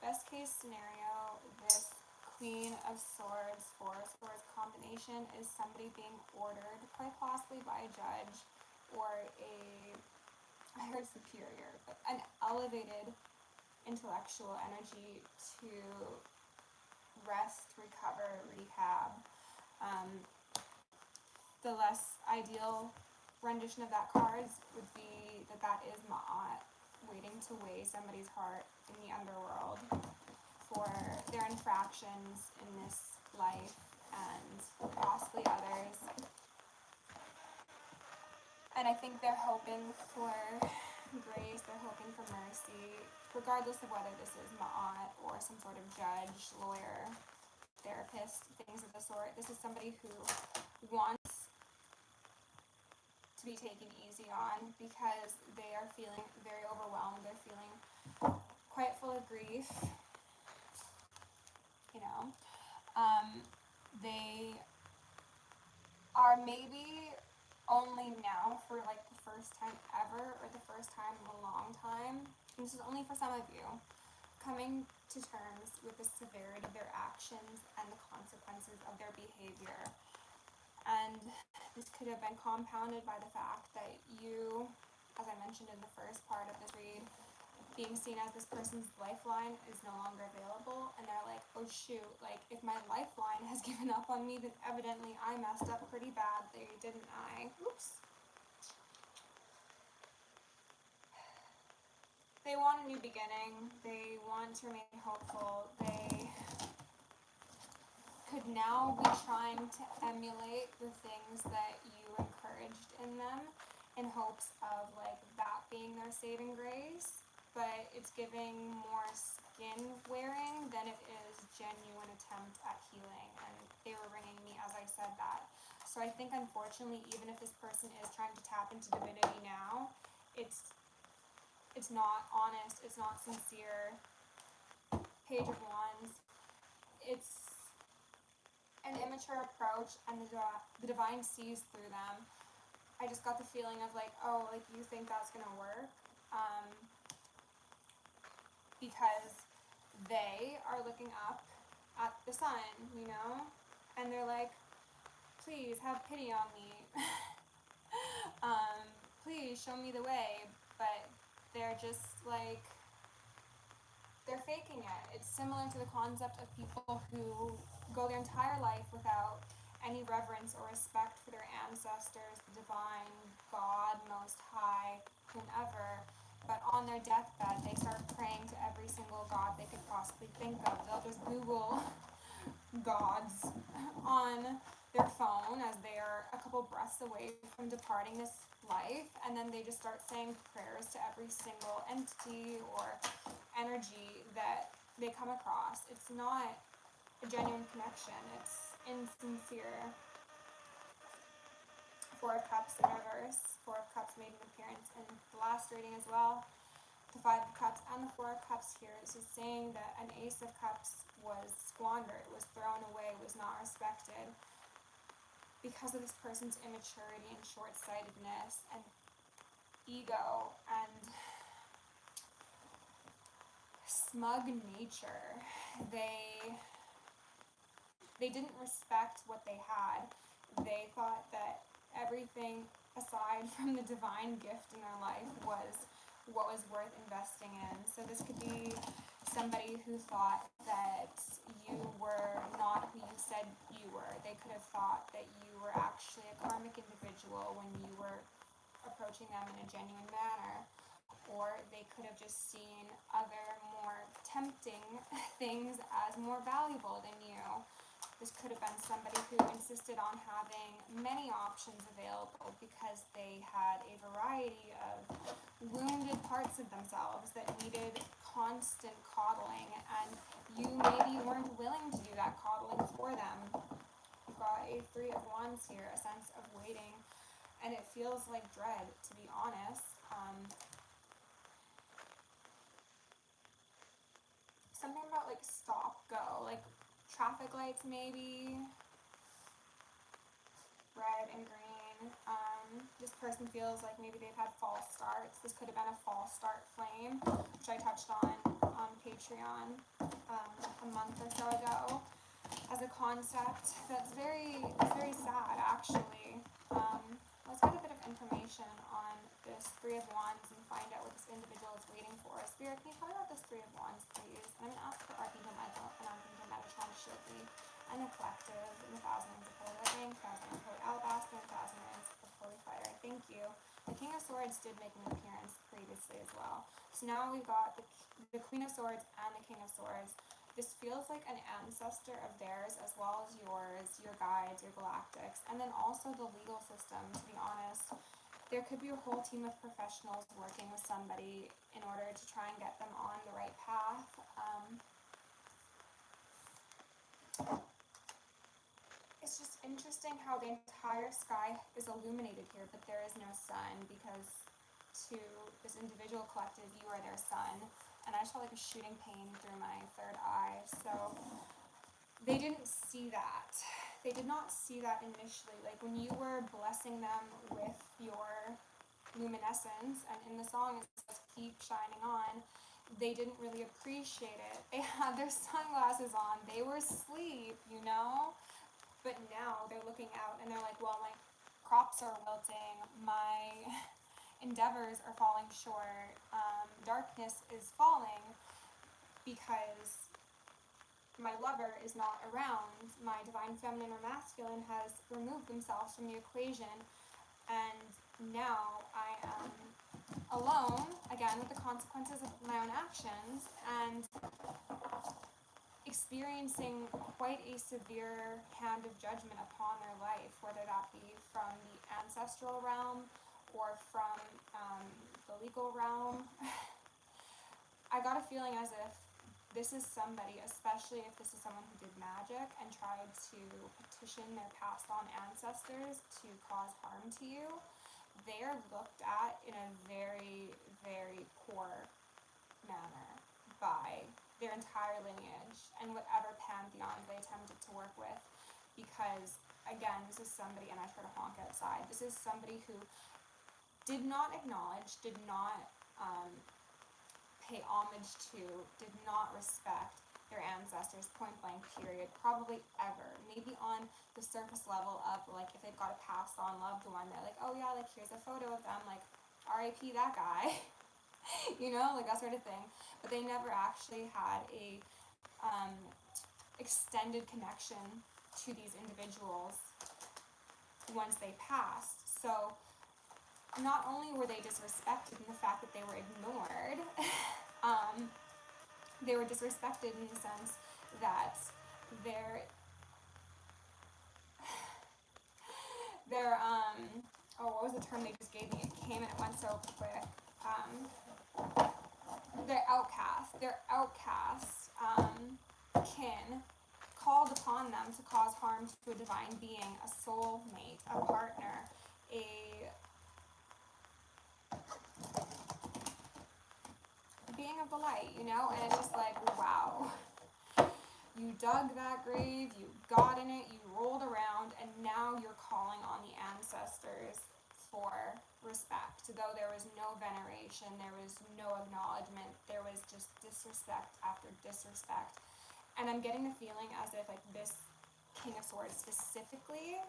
best case scenario, this Queen of Swords, Four of Swords combination is somebody being ordered, quite possibly by a judge or I heard superior, but an elevated intellectual energy to rest, recover, rehab. The less ideal rendition of that card would be that is Ma'at, waiting to weigh somebody's heart in the underworld for their infractions in this life and possibly others. And I think they're hoping for grace, they're hoping for mercy, regardless of whether this is Ma'at or some sort of judge, lawyer, therapist, things of the sort. This is somebody who wants to be taken easy on because they are feeling very overwhelmed. They're feeling quite full of grief, you know. They are maybe only now, for like the first time ever or the first time in a long time, and this is only for some of you, coming to terms with the severity of their actions and the consequences of their behavior. And this could have been compounded by the fact that you, as I mentioned in the first part of this read, being seen as this person's lifeline is no longer available, and they're like, oh shoot, like if my lifeline has given up on me, then evidently I messed up pretty badly, didn't I? Oops. They want a new beginning, they want to remain hopeful, they could now be trying to emulate the things that you encouraged in them in hopes of like that being their saving grace, but it's giving more skin wearing than it is genuine attempt at healing, and they were ringing me as I said that. So I think unfortunately, even if this person is trying to tap into divinity now, it's not honest, it's not sincere. Page of Wands, it's an immature approach, and the divine sees through them. I just got the feeling of like, oh, like you think that's gonna work, because they are looking up at the sun, you know, and they're like, please have pity on me. Please show me the way, but they're just like, they're faking it. It's similar to the concept of people who go their entire life without any reverence or respect for their ancestors, the divine, God, Most High, whomever, but on their deathbed they start praying to every single god they could possibly think of. They'll just Google gods on their phone as they are a couple breaths away from departing this life, and then they just start saying prayers to every single entity or energy that they come across. It's not a genuine connection, it's insincere. Four of Cups in reverse. Four of Cups made an appearance in the last reading as well. The Five of Cups and the Four of Cups here. This is saying that an Ace of Cups was squandered, was thrown away, was not respected because of this person's immaturity and short-sightedness and ego and smug nature. They didn't respect what they had. They thought that everything aside from the divine gift in their life was what was worth investing in. So this could be somebody who thought that you were not who you said you were. They could have thought that you were actually a karmic individual when you were approaching them in a genuine manner. Or they could have just seen other more tempting things as more valuable than you. This could have been somebody who insisted on having many options available because they had a variety of wounded parts of themselves that needed constant coddling, and you maybe weren't willing to do that coddling for them. You've got a Three of Wands here, a sense of waiting, and it feels like dread, to be honest. Something about like stop, go, like traffic lights maybe, red and green. This person feels like maybe they've had false starts. This could have been a false start flame, which I touched on on Patreon a month or so ago as a concept that's very sad, actually. Let's get a bit of information on this Three of Wands and find out what this individual is waiting for. Spirit, can you tell me about this Three of Wands, please? And I'm going to ask for Archangel Michael and Archangel Metatron to shield me, and a collective, and 1,000 rings of holy lightning, 1,000 rings of holy alabaster, and 1,000 rings of holy fire. Thank you. The King of Swords did make an appearance previously as well. So now we've got the Queen of Swords and the King of Swords. This feels like an ancestor of theirs as well as yours, your guides, your galactics, and then also the legal system, to be honest. There could be a whole team of professionals working with somebody in order to try and get them on the right path. It's just interesting how the entire sky is illuminated here, but there is no sun, because to this individual collective, you are their sun. And I just felt like a shooting pain through my third eye. So they didn't see that. They did not see that initially. Like when you were blessing them with your luminescence, and in the song it says keep shining on, they didn't really appreciate it. They had their sunglasses on. They were asleep, you know? But now they're looking out and they're like, well, my crops are wilting. My endeavors are falling short. Darkness is falling because my lover is not around. My divine feminine or masculine has removed themselves from the equation, and now I am alone, again with the consequences of my own actions, and experiencing quite a severe hand of judgment upon their life, whether that be from the ancestral realm or from the legal realm. I got a feeling as if this is somebody, especially if this is someone who did magic and tried to petition their passed on ancestors to cause harm to you, they are looked at in a very, very poor manner by their entire lineage and whatever pantheons they attempted to work with. Because, again, this is somebody, and I try to honk outside, this is somebody who did not acknowledge, did not pay homage to, did not respect their ancestors, point blank period, probably ever. Maybe on the surface level of, like, if they've got a passed on loved one, they're like, oh yeah, like, here's a photo of them, like, R.I.P. that guy, you know, like that sort of thing. But they never actually had a extended connection to these individuals once they passed. So not only were they disrespected in the fact that they were ignored, they were disrespected in the sense that their oh, what was the term they just gave me? It came and it went so quick. Their outcast kin called upon them to cause harm to a divine being, a soulmate, a partner, a being of the light, you know? And it's just like, wow. You dug that grave, you got in it, you rolled around, and now you're calling on the ancestors for respect. Though there was no veneration, there was no acknowledgement, there was just disrespect after disrespect. And I'm getting the feeling as if, like, this King of Swords specifically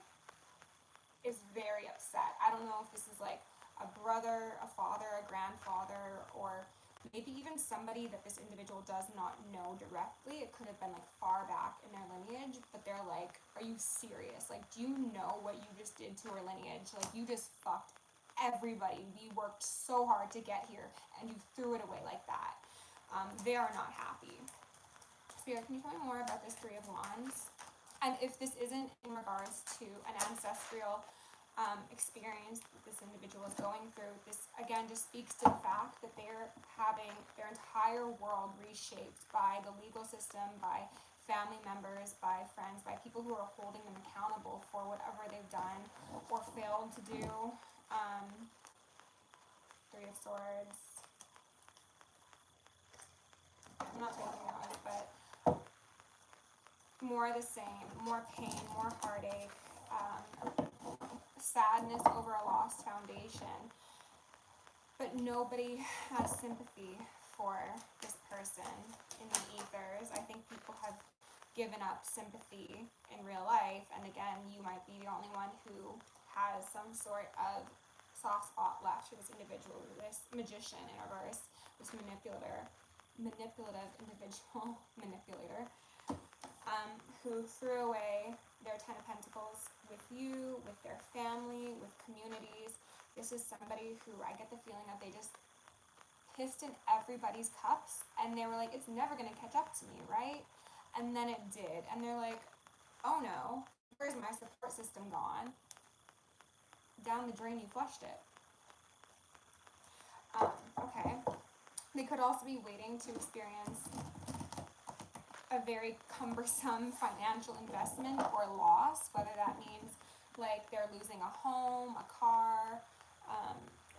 is very upset. I don't know if this is like a brother, a father, a grandfather, or maybe even somebody that this individual does not know directly. It could have been like far back in their lineage, but they're like, are you serious? Like, do you know what you just did to our lineage? Like, you just fucked everybody. We worked so hard to get here, and you threw it away like that. They are not happy. Spirit, can you tell me more about this Three of Wands? And if this isn't in regards to an ancestral experience that this individual is going through, this again just speaks to the fact that they're having their entire world reshaped by the legal system, by family members, by friends, by people who are holding them accountable for whatever they've done or failed to do. Three of Swords. I'm not taking notes, but more of the same, more pain, more heartache, sadness over a lost foundation. But nobody has sympathy for this person in the ethers. I think people have given up sympathy in real life, and again, you might be the only one who has some sort of soft spot left for this individual, this magician in reverse, this manipulative individual manipulator, who threw away their 10 of Pentacles with you, with their family, with communities. This is somebody who I get the feeling that they just pissed in everybody's cups, and they were like, it's never going to catch up to me, right? And then it did, and they're like, oh no, where's my support system gone? Down the drain, you flushed it. Okay. They could also be waiting to experience a very cumbersome financial investment or loss, whether that means like they're losing a home, a car,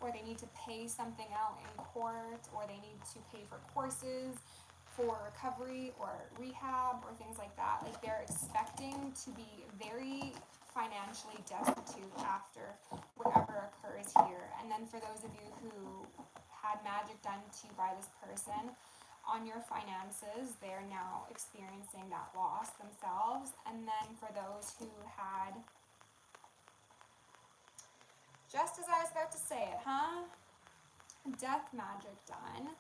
or they need to pay something out in court, or they need to pay for courses for recovery or rehab or things like that. Like they're expecting to be very financially destitute after whatever occurs here. And then for those of you who had magic done to you by this person on your finances, they're now experiencing that loss themselves. And then for those who had, just as I was about to say it, death magic done,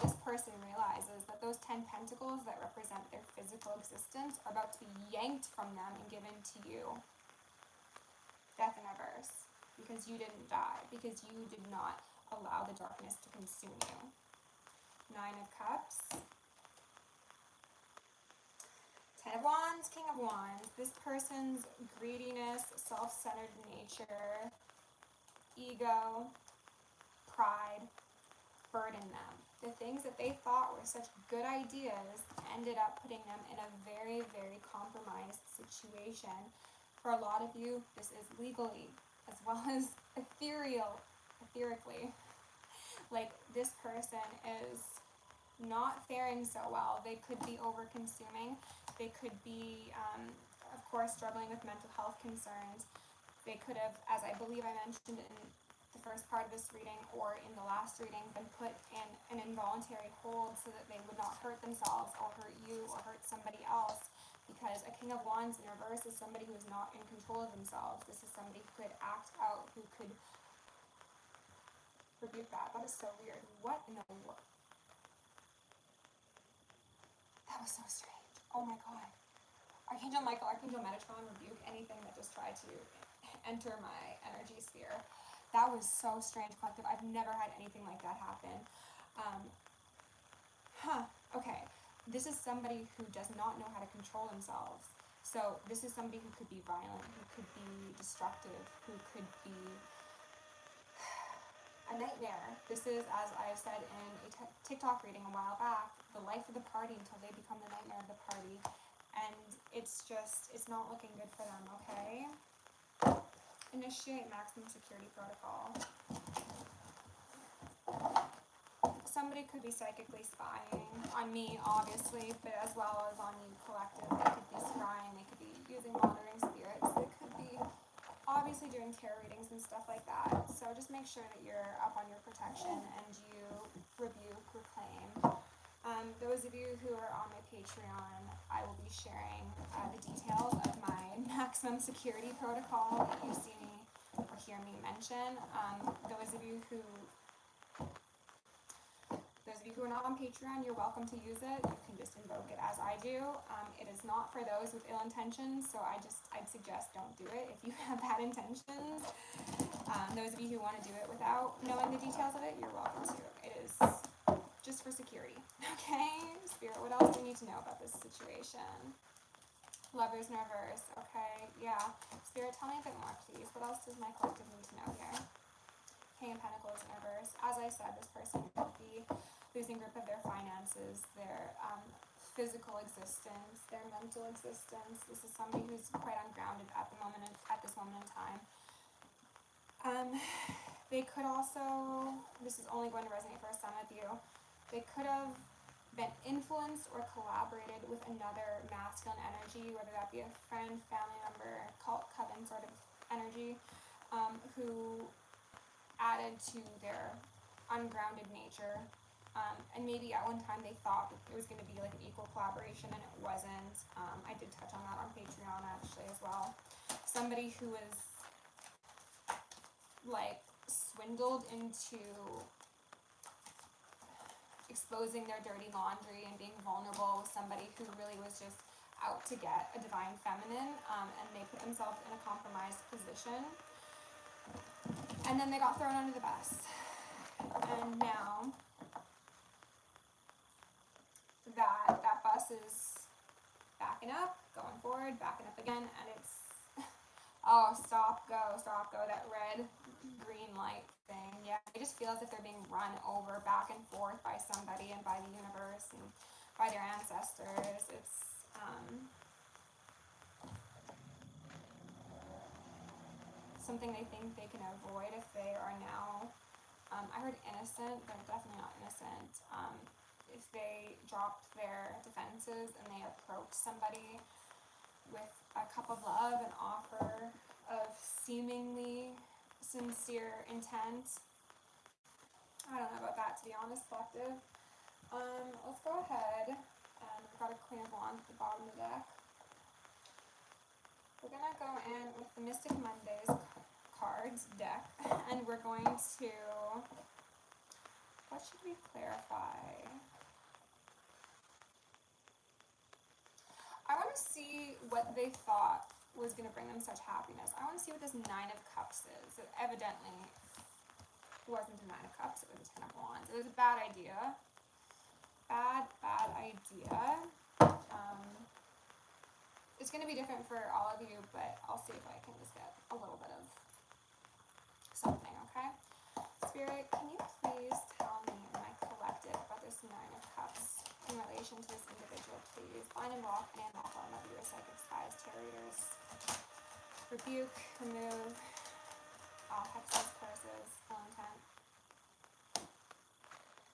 this person realizes that those 10 pentacles that represent their physical existence are about to be yanked from them and given to you. Death in reverse. Because you didn't die. Because you did not allow the darkness to consume you. 9 of Cups. 10 of Wands, King of Wands. This person's greediness, self-centered nature, ego, pride, burden them. The things that they thought were such good ideas ended up putting them in a very, very compromised situation. For a lot of you, this is legally as well as etherically. Like this person is not faring so well. They could be over-consuming. They could be, of course, struggling with mental health concerns. They could have, as I believe I mentioned in the first part of this reading or in the last reading, been put in an involuntary hold so that they would not hurt themselves or hurt you or hurt somebody else, because a King of Wands in reverse is somebody who is not in control of themselves. This is somebody who could act out, who could rebuke that. That is so weird. What in the world? That was so strange. Oh my god. Archangel Michael, Archangel Metatron, rebuke anything that just tried to enter my energy sphere. That was so strange, collective. I've never had anything like that happen. Okay. This is somebody who does not know how to control themselves. So this is somebody who could be violent, who could be destructive, who could be a nightmare. This is, as I've said in a TikTok reading a while back, the life of the party until they become the nightmare of the party. And it's just, it's not looking good for them, okay? Initiate maximum security protocol. Somebody could be psychically spying on me, obviously, but as well as on you, collective. They could be scrying, they could be using monitoring spirits, they could be obviously doing tarot readings and stuff like that. So just make sure that you're up on your protection and you rebuke, reclaim. Those of you who are on my Patreon, I will be sharing the details of my maximum security protocol that you see me or hear me mention. Those of you who are not on Patreon, you're welcome to use it. You can just invoke it as I do. It is not for those with ill intentions, so I'd suggest don't do it if you have bad intentions. Those of you who want to do it without knowing the details of it, you're welcome to. It is just for security. Okay? Spirit, what else do you need to know about this situation? Lovers in reverse. Okay, yeah. Spirit, tell me a bit more, please. What else does my collective need to know here? King of Pentacles in reverse. As I said, this person could be losing grip of their finances, their physical existence, their mental existence. This is somebody who's quite ungrounded at this moment in time. They could also, this is only going to resonate for some of you, they could have been influenced or collaborated with another masculine energy, whether that be a friend, family member, cult, coven sort of energy, who added to their ungrounded nature And maybe at one time they thought that it was going to be like an equal collaboration, and it wasn't. I did touch on that on Patreon actually as well. Somebody who was like swindled into exposing their dirty laundry and being vulnerable with somebody who really was just out to get a divine feminine, and they put themselves in a compromised position, and then they got thrown under the bus. And now that bus is backing up, going forward, backing up again, and it's oh, stop, go, that red green light thing. Yeah, they just feel as if they're being run over back and forth by somebody and by the universe and by their ancestors. It's something they think they can avoid if they are now, I heard innocent, but definitely not innocent. If they dropped their defenses and they approach somebody with a cup of love and offer of seemingly sincere intent. I don't know about that, to be honest, collective. Let's go ahead, and we've got a Queen of Wands at the bottom of the deck. We're gonna go in with the Mystic Mondays cards deck, and we're going to, what should we clarify? I want to see what they thought was going to bring them such happiness. I want to see what this Nine of Cups is. It evidently wasn't a Nine of Cups, it was a Ten of Wands. It was a bad idea. Bad idea. It's going to be different for all of you, but I'll see if I can just get a little bit of something, okay? Spirit, can you please tell me, my collective, about this Nine of Cups in relation to this individual, please? Bind and block and unlock all of your psychic spies, tarot readers. Rebuke, remove all hexes, curses, ill intent.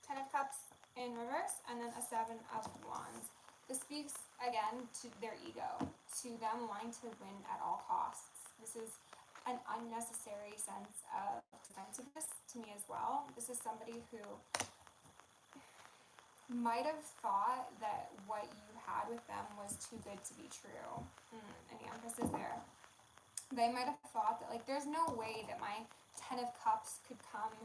Ten of Cups in reverse, and then a Seven of Wands. This speaks again to their ego, to them wanting to win at all costs. This is an unnecessary sense of defensiveness to me as well. This is somebody who might have thought that what you had with them was too good to be true. And the Empress is there. They might have thought that, like, there's no way that my Ten of Cups could come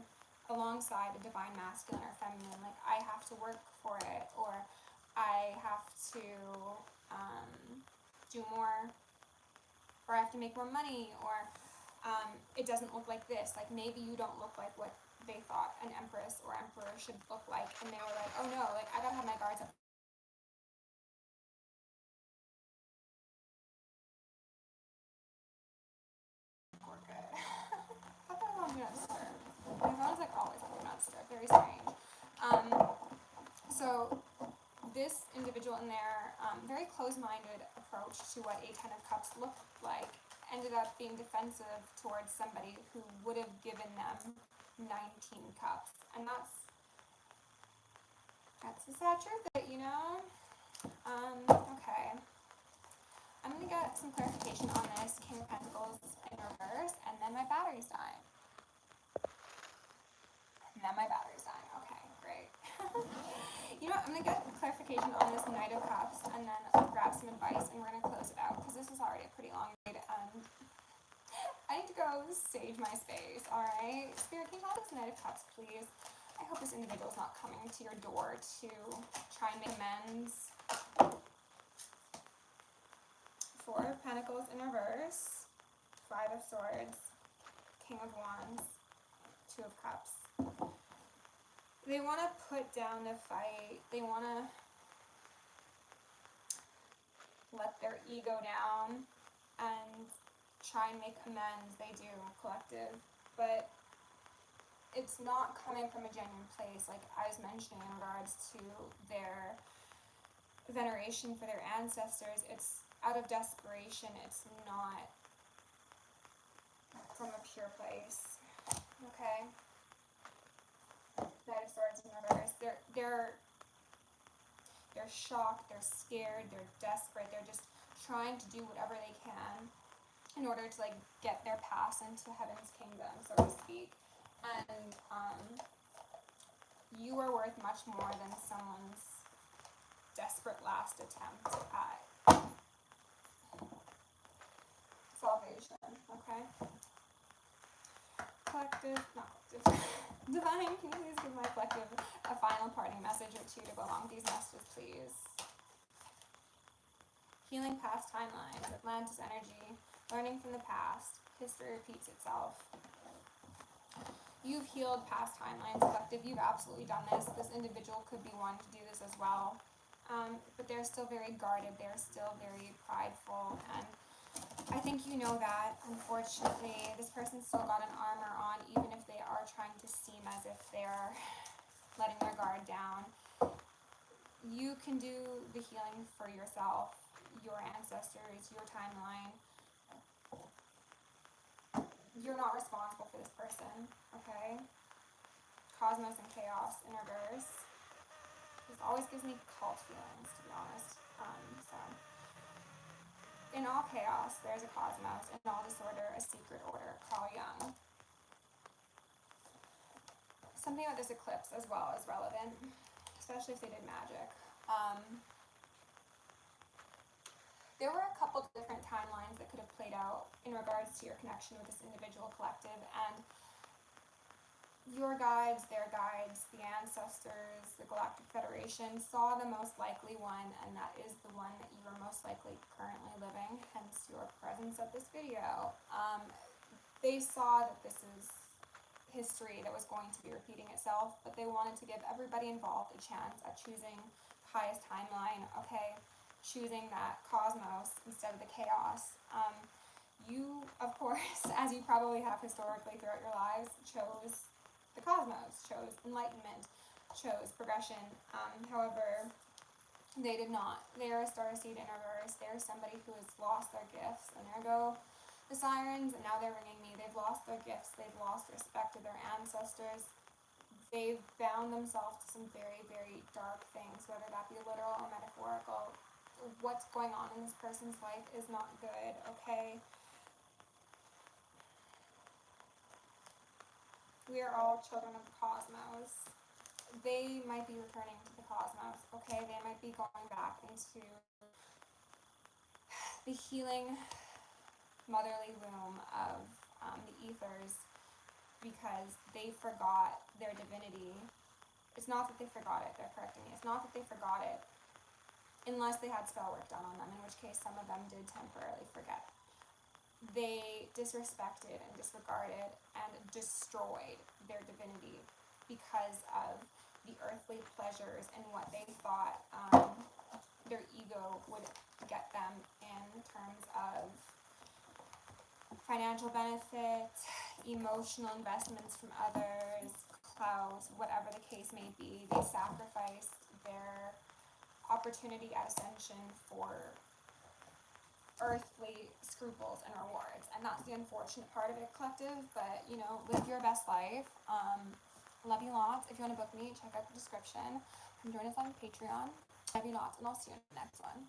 alongside a divine masculine or feminine. Like, I have to work for it, or I have to do more, or I have to make more money, or it doesn't look like this. Like, maybe you don't look like what they thought an Empress or Emperor should look like, and they were like, oh no, like, I gotta have my guards up. We're good. I thought that was on Do Not Disturb. My phone's like always on Do Not Disturb. Very strange. So this individual in their very close-minded approach to what a Ten of Cups looked like ended up being defensive towards somebody who would have given them 19 cups. And that's the sad truth of it, you know? Okay. I'm going to get some clarification on this King of Pentacles in reverse, and then my battery's dying. Okay, great. You know what, I'm going to get clarification on this Knight of Cups, and then I'll grab some advice, and we're going to close it out, because this is already a pretty long read, and I need to go sage my space, alright? Spirit, can you help this Knight of Cups, please? I hope this individual is not coming to your door to try and make amends. Four of Pentacles in reverse, Five of Swords, King of Wands, Two of Cups. They want to put down the fight. They want to let their ego down and try and make amends. They do, collective. But it's not coming from a genuine place, like I was mentioning in regards to their veneration for their ancestors. It's out of desperation. It's not from a pure place. Okay? Knight of Swords in reverse. They're shocked, they're scared, they're desperate, they're just trying to do whatever they can in order to, like, get their pass into heaven's kingdom, so to speak. And You are worth much more than someone's desperate last attempt at salvation, okay? Collective, not collective. Divine, can you please give my collective a final parting message or two to go along with these messages, please? Healing past timelines, Atlantis energy, learning from the past, history repeats itself. You've healed past timelines, collective. You've absolutely done this. This individual could be one to do this as well. But they're still very guarded. They're still very prideful. And I think you know that, unfortunately. This person's still got an armor on, even if they are trying to seem as if they're letting their guard down. You can do the healing for yourself, your ancestors, your timeline. You're not responsible for this person, okay? Cosmos and chaos in reverse. This always gives me cult feelings, to be honest. So, in all chaos, there's a cosmos. In all disorder, a secret order. Carl Jung. Something about this eclipse as well is relevant, especially if they did magic. There were a couple different timelines that could have played out in regards to your connection with this individual collective, and your guides, their guides, the ancestors, the Galactic Federation saw the most likely one, and that is the one that you are most likely currently living, hence your presence at this video. They saw that this is history that was going to be repeating itself, but they wanted to give everybody involved a chance at choosing the highest timeline, okay? Choosing that cosmos instead of the chaos. You, of course, as you probably have historically throughout your lives, chose the cosmos, chose enlightenment, chose progression. However, they did not. They are a starseed in reverse. They're somebody who has lost their gifts, and there go the sirens, and now they're ringing me. They've lost their gifts. They've lost respect to their ancestors. They've bound themselves to some very, very dark things, whether that be literal or metaphorical. What's going on in this person's life is not good, okay? We are all children of the cosmos. They might be returning to the cosmos, okay? They might be going back into the healing motherly womb of the ethers because they forgot their divinity. It's not that they forgot it, they're correcting me. It's not that they forgot it, unless they had spell work done on them, in which case some of them did temporarily forget. They disrespected and disregarded and destroyed their divinity because of the earthly pleasures and what they thought their ego would get them in terms of financial benefit, emotional investments from others, clout, whatever the case may be. They sacrificed their opportunity at ascension for earthly scruples and rewards, and that's the unfortunate part of it, collective. But you know, live your best life. Love you lots. If you want to book me, check out the description. Come join us on Patreon. Love you lots, and I'll see you in the next one.